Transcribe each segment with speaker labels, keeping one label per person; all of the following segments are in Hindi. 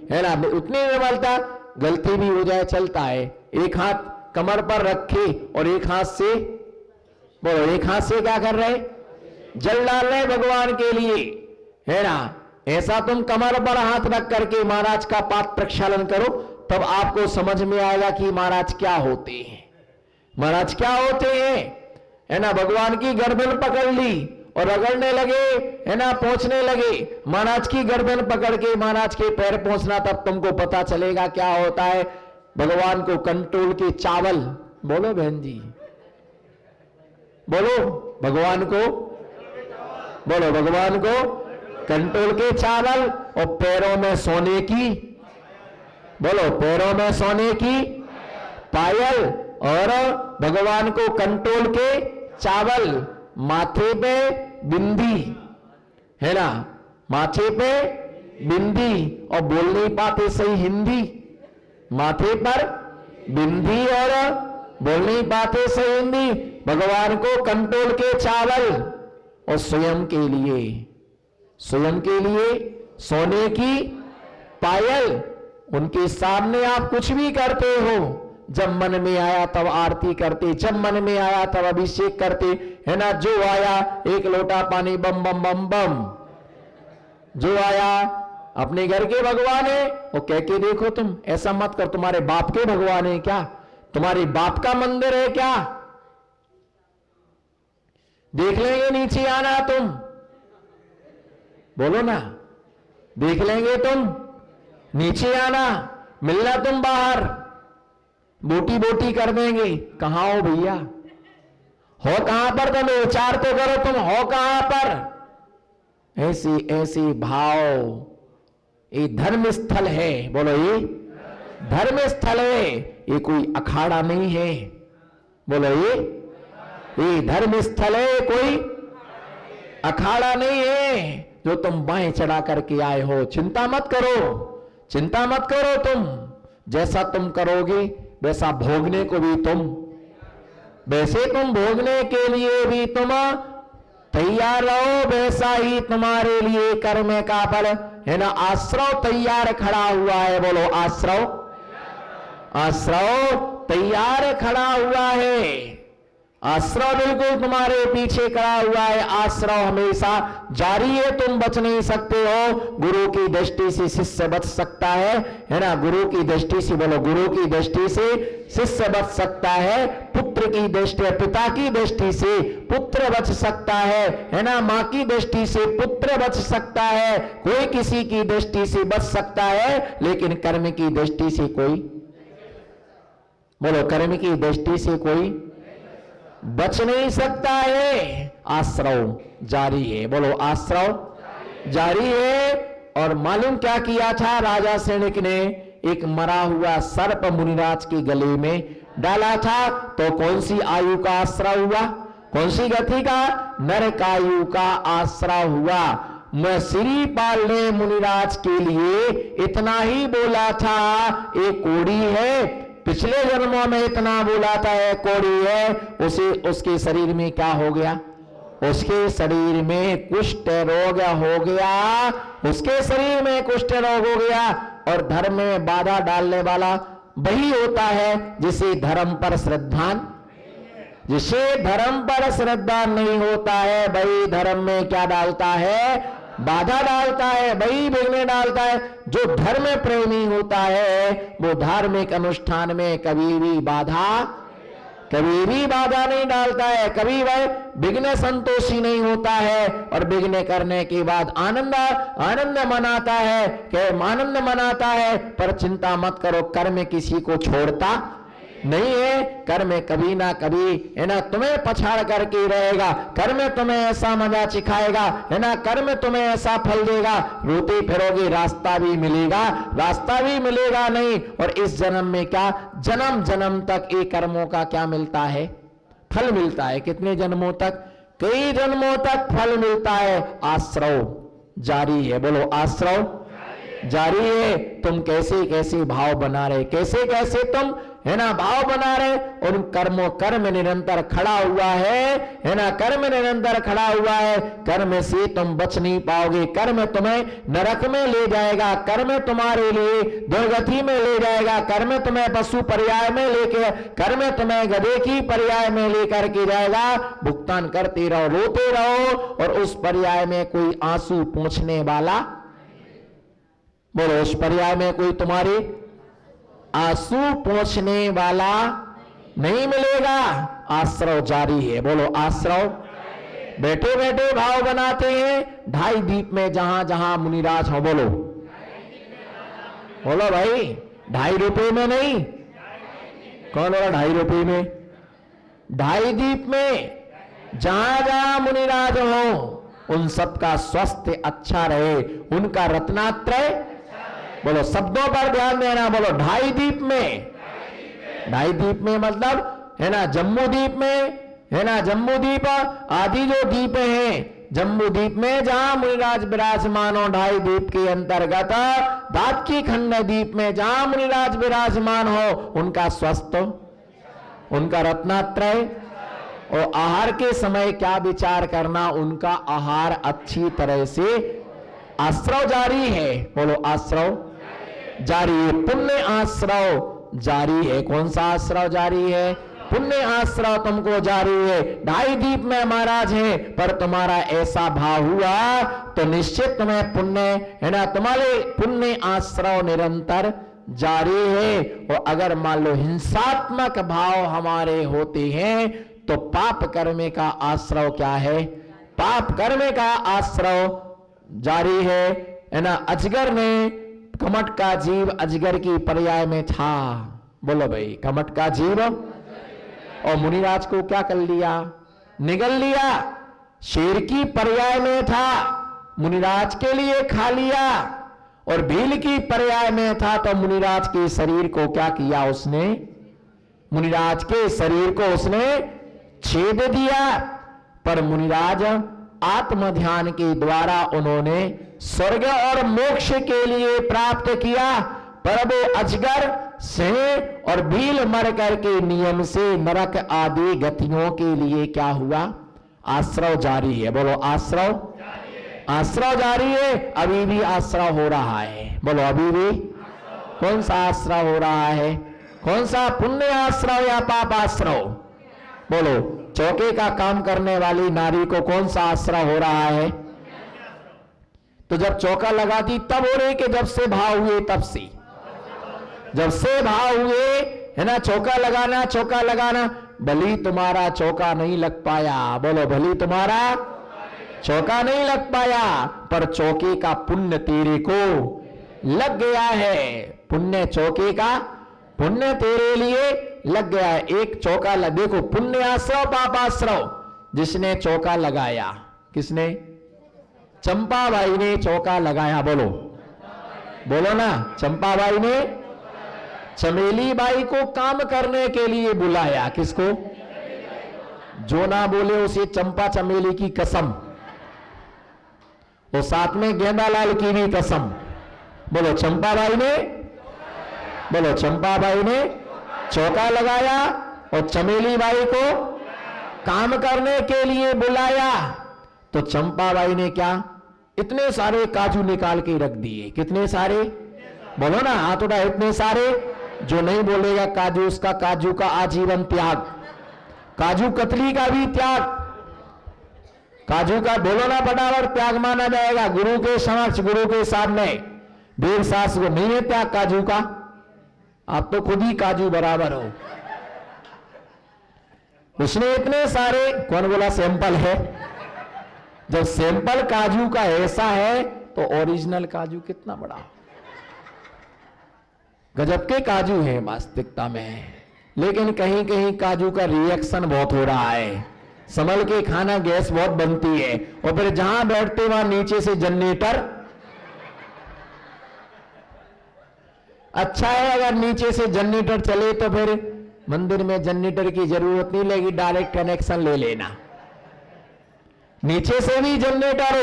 Speaker 1: है ना, उतनी निर्मलता, गलती भी हो जाए चलता है। एक हाथ कमर पर रखे और एक हाथ से, बोलो, एक हाथ से क्या कर रहे, जल डाल रहे भगवान के लिए, है ना। ऐसा तुम कमर पर हाथ रख करके महाराज का पाद प्रक्षालन करो, तब आपको समझ में आएगा कि महाराज क्या होते हैं, महाराज क्या होते हैं, है ना। भगवान की गर्दन पकड़ ली और रगड़ने लगे, है ना, पहुंचने लगे, महाराज की गर्दन पकड़ के महाराज के पैर पहुंचना, तब तुमको पता चलेगा क्या होता है। भगवान को कंट्रोल के चावल, बोलो बहन जी, बोलो, भगवान को, बोलो, भगवान को कंट्रोल के चावल और पैरों में सोने की, बोलो, पैरों में सोने की पायल, और भगवान को कंट्रोल के चावल, माथे पे बिंदी, है ना, माथे पे बिंदी, और बोल नहीं पाते सही हिंदी, माथे पर बिंदी और बोल नहीं पाते सही हिंदी। भगवान को कंट्रोल के चावल और स्वयं के लिए, स्वयं के लिए सोने की पायल। उनके सामने आप कुछ भी करते हो, जब मन में आया तब आरती करते, जब मन में आया तब अभिषेक करते, है ना। जो आया एक लोटा पानी, बम बम बम बम, जो आया अपने घर के भगवान है वो कह के देखो। तुम ऐसा मत कर, तुम्हारे बाप के भगवान है क्या, तुम्हारे बाप का मंदिर है क्या, देख लेंगे नीचे आना तुम, बोलो ना, देख लेंगे तुम नीचे आना, मिलना तुम बाहर, बोटी बोटी कर देंगे। कहां हो भैया, हो कहां पर, तुम विचार तो करो, तुम हो कहां पर। ऐसे ऐसे भाव, ये धर्म स्थल है, बोलो, ये धर्म स्थल है, ये कोई अखाड़ा नहीं है, बोलो, ये धर्म स्थल है, कोई अखाड़ा नहीं है। जो तुम बाहें चढ़ा करके आए हो, चिंता मत करो, चिंता मत करो, तुम जैसा तुम करोगे वैसा भोगने को भी तुम, वैसे तुम भोगने के लिए भी तुम तैयार रहो, वैसा ही तुम्हारे लिए कर्म का फल, है ना। आश्रव तैयार खड़ा हुआ है, बोलो, आश्रव, आश्रव तैयार खड़ा हुआ है, आश्रव बिल्कुल तुम्हारे पीछे खड़ा हुआ है, आश्रव हमेशा जारी है, तुम बच नहीं सकते हो। गुरु की दृष्टि से शिष्य बच सकता है ना, गुरु की दृष्टि से, बोलो, गुरु की दृष्टि से शिष्य बच सकता है, पुत्र की दृष्टि, पिता की दृष्टि से पुत्र बच सकता है ना, मां की दृष्टि से पुत्र बच सकता है, कोई किसी की दृष्टि से बच सकता है, लेकिन कर्म की दृष्टि से कोई, बोलो, कर्म की दृष्टि से कोई बच नहीं सकता है। आश्रव जारी है, बोलो, आश्रव जारी है। और मालूम क्या किया था राजा सैनिक ने, एक मरा हुआ सर्प मुनिराज के गले में डाला था, तो कौन सी आयु का आश्रय हुआ, कौन सी गति का, नरकायु का आश्रय हुआ। मैं श्रीपाल ने मुनिराज के लिए इतना ही बोला था, एक कोड़ी है, पिछले जन्मों में इतना बोला था, एक कोड़ी है, उसे, उसके शरीर में क्या हो गया, उसके शरीर में कुष्ठ रोग हो गया, उसके शरीर में कुष्ठ रोग हो गया। और धर्म में बाधा डालने वाला वही होता है जिसे धर्म पर श्रद्धा, जिसे धर्म पर श्रद्धा नहीं होता है, वही धर्म में क्या डालता है, बाधा डालता है, वही विघ्न डालता है। जो धर्म प्रेमी होता है वो धार्मिक अनुष्ठान में कभी भी बाधा, कभी भी बाधा नहीं डालता है, कभी वह विघ्न संतोषी नहीं होता है, और विघ्न करने के बाद आनंद मनाता है, आनंद मनाता है। पर चिंता मत करो, कर्म किसी को छोड़ता नहीं है, कर्म कभी ना कभी, है ना, तुम्हें पछाड़ करके रहेगा, कर्म तुम्हें ऐसा मजा सिखाएगा, है ना, कर्म तुम्हें ऐसा फल देगा, रोते फिरोगे रास्ता भी मिलेगा, रास्ता भी मिलेगा नहीं। और इस जन्म में क्या, जन्म जन्म तक ये कर्मों का क्या मिलता है, फल मिलता है। कितने जन्मों तक, कई जन्मों तक फल मिलता है। आश्रव जारी है, बोलो, आश्रव जारी है। तुम कैसे कैसे भाव बना रहे, कैसे कैसे तुम, है ना भाव बना रहे, और कर्म निरंतर खड़ा हुआ है ना, कर्म निरंतर खड़ा हुआ है। कर्म से तुम बच नहीं पाओगे, कर्म तुम्हें नरक में ले जाएगा, कर्म तुम्हारे लिए दुर्गति में ले जाएगा, कर्म तुम्हें पशु पर्याय में लेके, कर्म तुम्हें गधे की पर्याय में लेकर के जाएगा। भुगतान करते रहो, रोते रहो, और उस पर्याय में कोई आंसू पोंछने वाला, बोलो उस पर्याय में कोई तुम्हारे आंसू पोंछने वाला नहीं मिलेगा। आश्रव जारी है, बोलो आश्रव। बैठे बैठे भाव बनाते हैं, 2.5 दीप में जहां जहां मुनिराज हो, बोलो बोलो भाई, 2.5 रुपए में नहीं, कौन बोला 2.5 रुपए में? 2.5 दीप में जहां जहां मुनिराज हो, उन सबका स्वास्थ्य अच्छा रहे, उनका रत्नात्रय, बोलो शब्दों पर ध्यान देना, बोलो 2.5 दीप में, 2.5 दीप में मतलब है ना जम्मू द्वीप में, है ना जम्मू द्वीप आदि जो द्वीप हैं, जम्मू द्वीप में जहां मुनिराज विराजमान हो, 2.5 दीप के अंतर्गत दादकी खंड द्वीप में जहां मुनिराज विराजमान हो, उनका स्वस्थ, उनका रत्नात्रय, और आहार के समय क्या विचार करना, उनका आहार अच्छी तरह से, आश्रव जारी है, बोलो आश्रव जारी है, पुण्य आश्रव जारी है। कौन सा आश्रव जारी है? पुण्य आश्रव तुमको जारी है। 2.5 दीप में महाराज है, पर तुम्हारा ऐसा भाव हुआ तो निश्चित तुम्हें पुण्य, है ना, तुम्हारे पुण्य आश्रव निरंतर जारी है। और अगर मान लो हिंसात्मक भाव हमारे होते हैं, तो पाप कर्म का आश्रव क्या है? पाप कर्म का आश्रव जारी है ना। अजगर ने, कमट का जीव अजगर की पर्याय में था, बोलो भाई, कमट का जीव, और मुनिराज को क्या कर लिया? निगल लिया। शेर की पर्याय में था, मुनिराज के लिए खा लिया, और भील की पर्याय में था, तो मुनिराज के शरीर को क्या किया उसने? मुनिराज के शरीर को उसने छेद दिया। पर मुनिराज आत्म ध्यान के द्वारा उन्होंने स्वर्ग और मोक्ष के लिए प्राप्त किया। पर वो अजगर, सिंह और भील मर करके नियम से नरक आदि गतियों के लिए क्या हुआ? आश्रव जारी है, बोलो आश्रव, आश्रव जारी है। अभी भी आश्रव हो रहा है, बोलो अभी भी। कौन सा आश्रव हो रहा है? कौन सा? पुण्य आश्रव या पाप आश्रव? बोलो। चौके का काम करने वाली नारी को कौन सा आश्रय हो रहा है? तो जब चौका लगाती तब हो रही कि जब से भाव हुए तब से? जब से भाव हुए, है ना, चौका लगाना, चौका लगाना। भली तुम्हारा चौका नहीं लग पाया, बोलो भली तुम्हारा चौका नहीं लग पाया, पर चौके का पुण्य तेरे को लग गया है। पुण्य चौके का पुण्य तेरे लिए लग गया है। एक चौका देखो, पुण्य आश्रव पाप आश्रव। जिसने चौका लगाया, किसने? चंपाबाई ने चौका लगाया, बोलो बोलो ना। चंपाबाई ने चमेली बाई को काम करने के लिए बुलाया। किसको? जो ना बोले उसे चंपा चमेली की कसम, और साथ में गेंदालाल की भी कसम। बोलो चंपाबाई ने, बोलो चंपाबाई ने चौका लगाया और चमेली बाई को काम करने के लिए बुलाया। तो चंपाबाई ने क्या? इतने सारे काजू निकाल के रख दिए। कितने सारे? बोलो ना, हाथ उठा। इतने सारे। जो नहीं बोलेगा काजू, उसका काजू का आजीवन त्याग, काजू कतली का भी त्याग, काजू का बोलो ना फटाफट त्याग माना जाएगा। गुरु के समक्ष, गुरु के सामने देव शास्त्र को नहीं है त्याग काजू का। आप तो खुद ही काजू बराबर हो। उसने इतने सारे, कौन बोला सैंपल है? जब सैंपल काजू का ऐसा है तो ओरिजिनल काजू कितना बड़ा? गजब के काजू है वास्तविकता में। लेकिन कहीं कहीं काजू का रिएक्शन बहुत हो रहा है। संभल के खाना, गैस बहुत बनती है। और फिर जहां बैठते वहां नीचे से जनरेटर। अच्छा है अगर नीचे से जनरेटर चले तो फिर मंदिर में जनरेटर की जरूरत नहीं लगेगी, डायरेक्ट कनेक्शन ले लेना। नीचे से भी जनरेटर,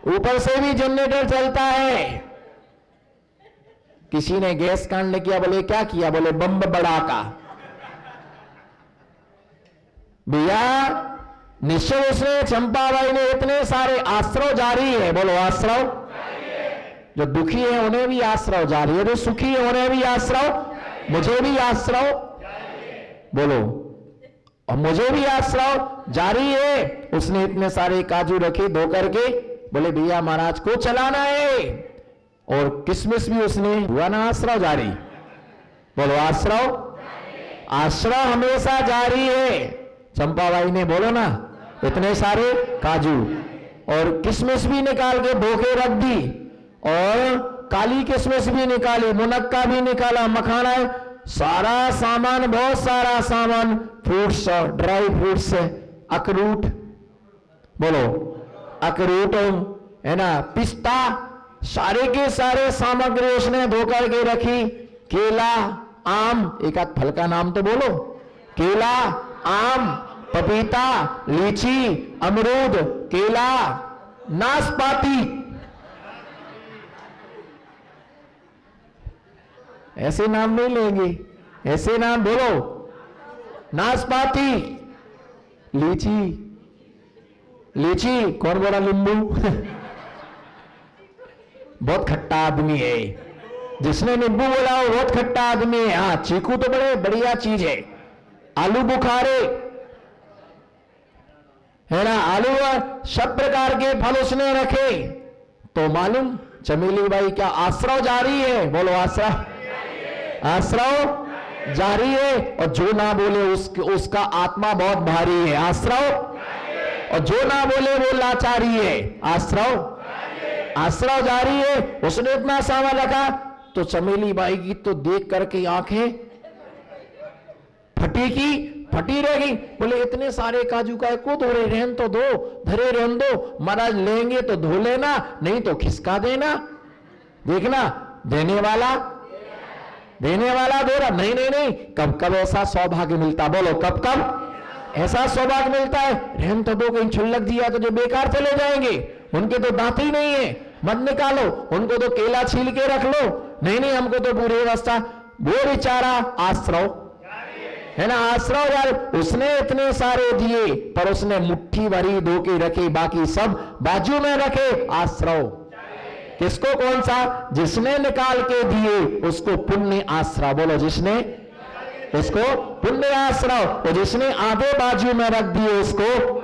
Speaker 1: ऊपर से भी जनरेटर चलता है। किसी ने गैस कांड किया, बोले क्या किया, बोले बम बड़ाका। भैया निश्चय उसने, चंपाबाई ने इतने सारे आश्रव जारी है, बोलो आश्रव। जो दुखी है उन्हें भी आश्रव जारी है, जो सुखी है उन्हें भी आश्रव, मुझे भी आश्रव, बोलो, और मुझे भी आश्रव जारी है। उसने इतने सारे काजू रखे धो करके, बोले भैया महाराज को चलाना है, और किसमिस भी उसने, हुआ ना आश्रव जारी, बोलो आश्रव। आश्रव हमेशा जारी है। चंपाबाई ने बोलो ना इतने सारे काजू और किसमिस भी निकाल के धोके रख दी, और काली किसमिस भी निकाली, मुनक्का भी निकाला, मखाना, सारा सामान, बहुत सारा सामान, फ्रूट्स, ड्राई फ्रूट्स, अखरूट, बोलो अखरूट है ना, पिस्ता, सारे के सारे सामग्री उसने धोकर के रखी। केला, आम, एक आध फल का नाम तो बोलो, केला, आम, पपीता, लीची, अमरूद, केला, नाशपाती, ऐसे नाम नहीं लेंगे, ऐसे नाम बोलो, नाशपाती, लीची, लीची, कौन बोला नींबू बहुत खट्टा आदमी है, जिसने नींबू बोला वो बहुत खट्टा आदमी है। हाँ, चीकू तो बड़े बढ़िया चीज है। आलू बुखारे है ना, आलू, सब प्रकार के फल उसने रखे। तो मालूम चमेली बाई क्या आश्रव जारी है, बोलो आश्रव, आश्रव जारी है। और जो ना बोले उसका आत्मा बहुत भारी है, आश्रव। और जो ना बोले वो लाचारी है, आश्रव, आश्रव जारी है। उसने इतना सामान रखा, तो चमेली बाई की तो देख करके आंखें फटी रह गई। बोले इतने सारे काजू का को धोरे रहन तो दो, धरे रहन दो, महाराज लेंगे तो धो लेना, नहीं तो खिसका देना, देखना देने वाला दे रहा। नहीं नहीं नहीं, कब कब ऐसा सौभाग्य मिलता, बोलो कब कब ऐसा सौभाग्य मिलता है। रहन तो दो, कहीं छुल्लक दिया तो जो बेकार चले जाएंगे, उनके तो दांत ही नहीं है, मत निकालो, उनको तो केला छील के रख लो। नहीं नहीं, हमको तो पूरी व्यवस्था। वो बेचारा आश्रव है ना, आश्रव यार, उसने इतने सारे दिए, पर उसने मुट्ठी भरी धो के रखे, बाकी सब बाजू में रखे। आश्रव किसको, कौन सा, जिसने निकाल के दिए उसको पुण्य आश्रव, बोलो जिसने, उसको पुण्य आश्रव। और जिसने आधे बाजू में रख दिए उसको,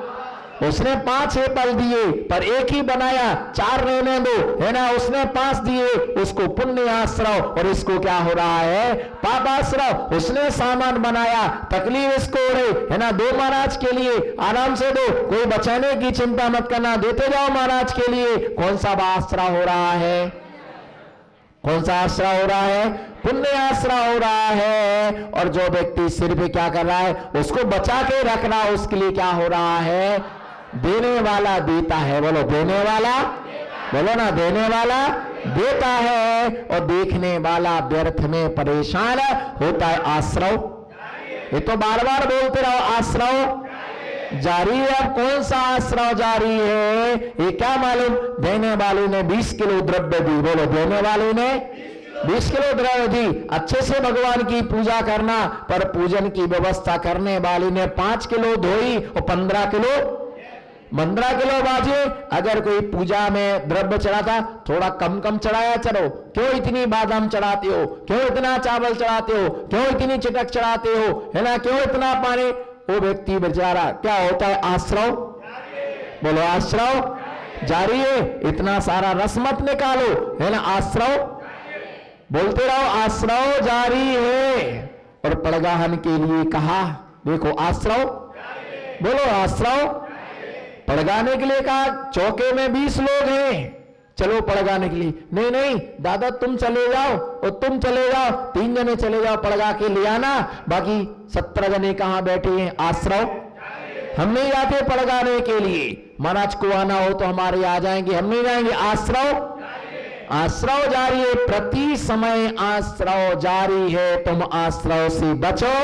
Speaker 1: उसने 5 एप्पल दिए पर एक ही बनाया, 4 रहने दो, है ना, उसने 5 दिए, उसको पुण्य आश्रव। और इसको क्या हो रहा है, पाप आश्रव। उसने सामान बनाया, तकलीफ इसको हो रही है ना, दो महाराज के लिए, आराम से दो, कोई बचाने की चिंता मत करना, देते जाओ महाराज के लिए। कौन सा आश्रव हो रहा है, कौन सा आश्रय हो रहा है, पुण्य आश्रय हो रहा है। और जो व्यक्ति सिर पे क्या कर रहा है, उसको बचा के रख रहा है, उसके लिए क्या हो रहा है, देने वाला देता है, बोलो देने वाला, बोलो ना देने वाला देता है। और देखने वाला व्यर्थ में परेशान होता है। आश्रव, ये तो बार बार बोलते रहो, आश्रव जारी है। अब कौन सा आश्रव जारी है, ये क्या मालूम। देने वाले ने 20 किलो द्रव्य दी, बोलो देने वाले ने 20 किलो द्रव्य दी। अच्छे से भगवान की पूजा करना, पर पूजन की व्यवस्था करने वाले ने 5 किलो धोई और 15 किलो बाजे। अगर कोई पूजा में द्रव्य चढ़ाता, थोड़ा कम कम चढ़ाया चढ़ो, क्यों इतनी बादाम चढ़ाते हो, क्यों इतना चावल चढ़ाते हो, क्यों इतनी चिटक चढ़ाते हो, है ना, क्यों इतना पानी। वो व्यक्ति बेचारा क्या होता है, आश्रव, बोलो आश्रव जारी है। इतना सारा रस मत निकालो, है ना, आश्रव बोलते रहो, आश्रव जारी है। और पड़गाहन के लिए कहा, देखो आश्रव, बोलो आश्रव। पड़गाने के लिए कहा, चौके में 20 लोग हैं, चलो पड़गाने के लिए। नहीं नहीं दादा तुम चले जाओ और तुम चले जाओ, 3 जने चले जाओ, पड़गा के ले आना, बाकी 17 जने कहां बैठे हैं, आश्रव। हम नहीं जाते पड़गाने के लिए, महाराज को आना हो तो हमारे आ जाएंगे, हम नहीं जाएंगे। आश्रव, आश्रव जारी है, प्रति समय आश्रव जारी है। तुम आश्रव से बचो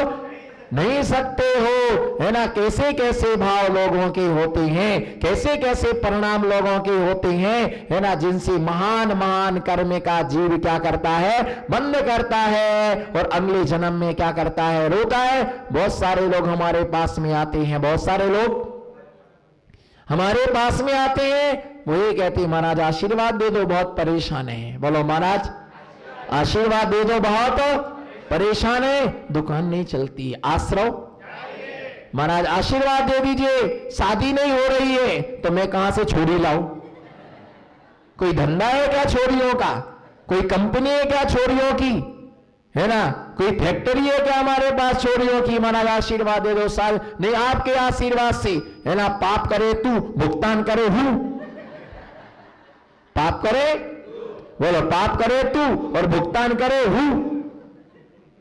Speaker 1: नहीं सकते हो, है ना। कैसे कैसे भाव लोगों के होते हैं, कैसे कैसे परिणाम लोगों के होते हैं, है ना, जिनसे महान महान कर्म का जीव क्या करता है, बंद करता है और अगले जन्म में क्या करता है, रोता है। बहुत सारे लोग हमारे पास में आते हैं, बहुत सारे लोग हमारे पास में आते हैं, वो ये कहते हैं महाराज आशीर्वाद दे दो, बहुत परेशान है। बोलो महाराज आशीर्वाद दे दो, बहुत परेशान है, दुकान नहीं चलती, आश्रव। महाराज आशीर्वाद दे दीजिए, शादी नहीं हो रही है, तो मैं कहां से छोरी लाऊं? कोई धंधा है क्या छोरियों का? कोई कंपनी है क्या छोरियों की, है ना? कोई फैक्ट्री है क्या हमारे पास छोरियों की? महाराज आशीर्वाद दे दो। साल नहीं, आपके आशीर्वाद से, है ना, पाप करे तू, भुगतान करे हूं। पाप करे, बोलो पाप करे तू और भुगतान करे हूं।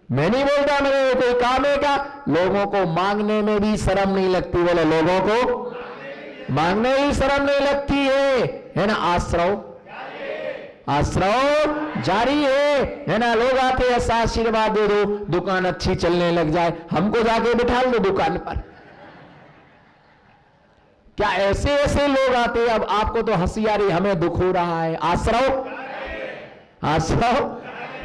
Speaker 1: मैं नहीं बोलता मेरे कोई काम है क्या? लोगों को मांगने में भी शर्म नहीं लगती। बोलो लोगों को मांगने ही शर्म नहीं लगती है ना। आश्रव आश्रव जारी है ना। लोग आते ऐसा आशीर्वाद दे दो, दुकान अच्छी चलने लग जाए, हमको जाके बिठा लो दुकान पर। क्या ऐसे ऐसे लोग आते? अब आपको तो हंसी आ रही, हमें दुख हो रहा है। आश्रव आश्रव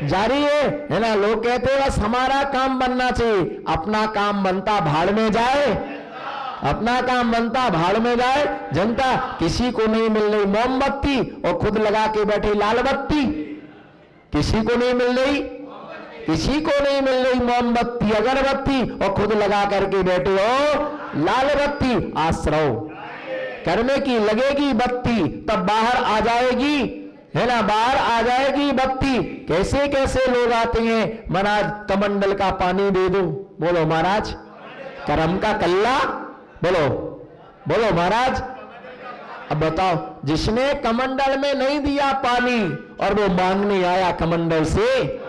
Speaker 1: जारी है ना। लोग कहते हैं बस हमारा काम बनना चाहिए, अपना काम बनता भाड़ में जाए, अपना काम बनता भाड़ में जाए। जनता किसी को नहीं मिल रही मोमबत्ती और खुद लगा के बैठे लाल बत्ती, किसी को नहीं मिल रही, किसी को नहीं मिल रही मोमबत्ती अगरबत्ती और खुद लगा करके बैठे हो लाल बत्ती। आश्रव करने की लगेगी बत्ती, तब बाहर आ जाएगी, है ना, बाहर आ जाएगी बत्ती। कैसे कैसे लोग आते हैं, महाराज कमंडल का पानी दे दो। बोलो महाराज करम का कल्ला, बोलो बोलो महाराज। अब बताओ, जिसने कमंडल में नहीं दिया पानी और वो मांगने आया कमंडल से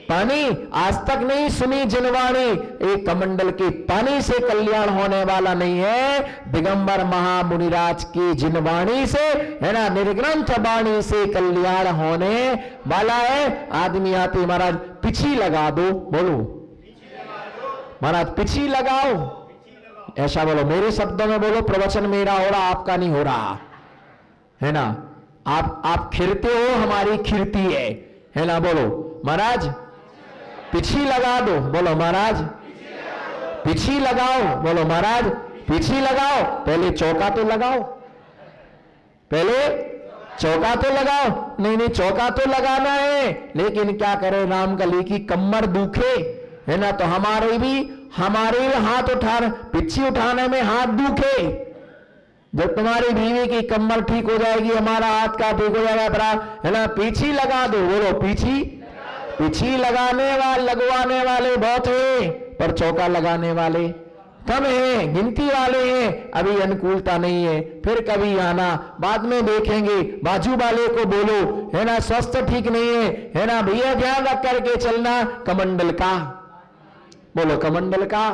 Speaker 1: पानी, आज तक नहीं सुनी जिनवाणी, एक कमंडल के पानी से कल्याण होने वाला नहीं है। दिगंबर महामुनिराज की जिनवाणी से, है ना, निर्ग्रंथ वाणी से कल्याण होने वाला है। आदमी आते महाराज पिछी लगा दो, बोलो महाराज पिछी लगाओ, ऐसा बोलो, मेरे शब्दों में बोलो। प्रवचन मेरा हो रहा, आपका नहीं हो रहा, है ना। आप खिरते हो, हमारी खिरती है ना। बोलो महाराज पिछी लगा दो, बोलो महाराज पिछी लगाओ, बोलो महाराज पिछी लगाओ। पहले चौका तो लगाओ, पहले चौका तो लगाओ। नहीं नहीं चौका तो लगाना है, लेकिन क्या करे, रामकली की कमर दुखे, है ना, तो हमारे हाथ पिछी उठाने में हाथ दुखे। जब तुम्हारी बीवी की कमर ठीक हो जाएगी, हमारा हाथ का ठीक हो जाएगा, है ना। पीछी लगा दो, बोलो पीछी लगवाने वाले बहुत हैं, पर चौका लगाने वाले कम है, गिनती वाले हैं। अभी अनुकूलता नहीं है, फिर कभी आना, बाद में देखेंगे। बाजू वाले को बोलो, है ना, स्वास्थ्य ठीक नहीं है ना, भैया ध्यान रख करके चलना। कमंडल का, बोलो कमंडल का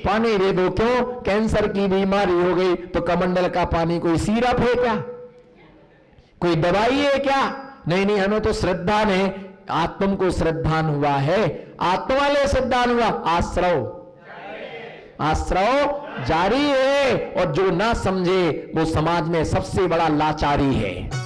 Speaker 1: पानी दे दो। क्यों? कैंसर की बीमारी हो गई तो कमंडल का पानी कोई सिरप है क्या, कोई दवाई है क्या? नहीं नहीं, हमें तो श्रद्धा ने आत्म को श्रद्धान हुआ है, आत्मा वाले श्रद्धान हुआ। आश्रव जारी है, और जो ना समझे वो समाज में सबसे बड़ा लाचारी है।